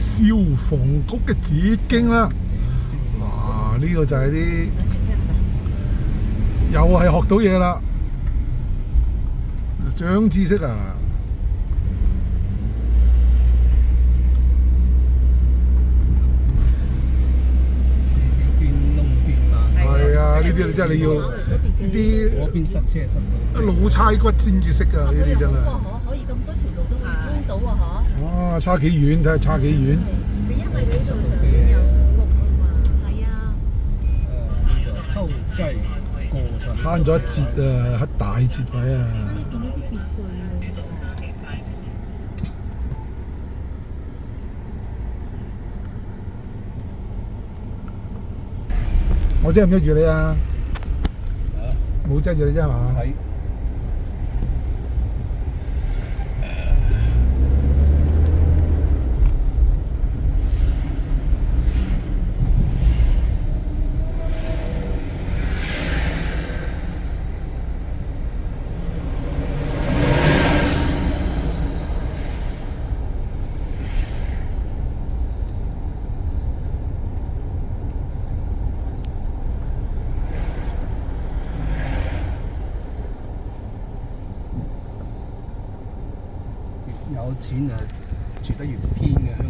消防局嘅紫荊啦。哇！呢個就係啲又係學到嘢啦，長知識啊！係啊，呢啲真係你要呢啲嗰邊塞車塞到老差骨先至識啊！呢啲真係。可以咁多條路都可以通到啊！哇！差幾遠？睇下差幾遠。佢因為你路上面有路啊嘛。係啊。呢個偷雞過神，慳咗一截啊，一大截位啊！見到啲別墅啊。我真係唔約住你啊！冇擠住你啫係嘛？係。有錢啊，住得越偏嘅香港。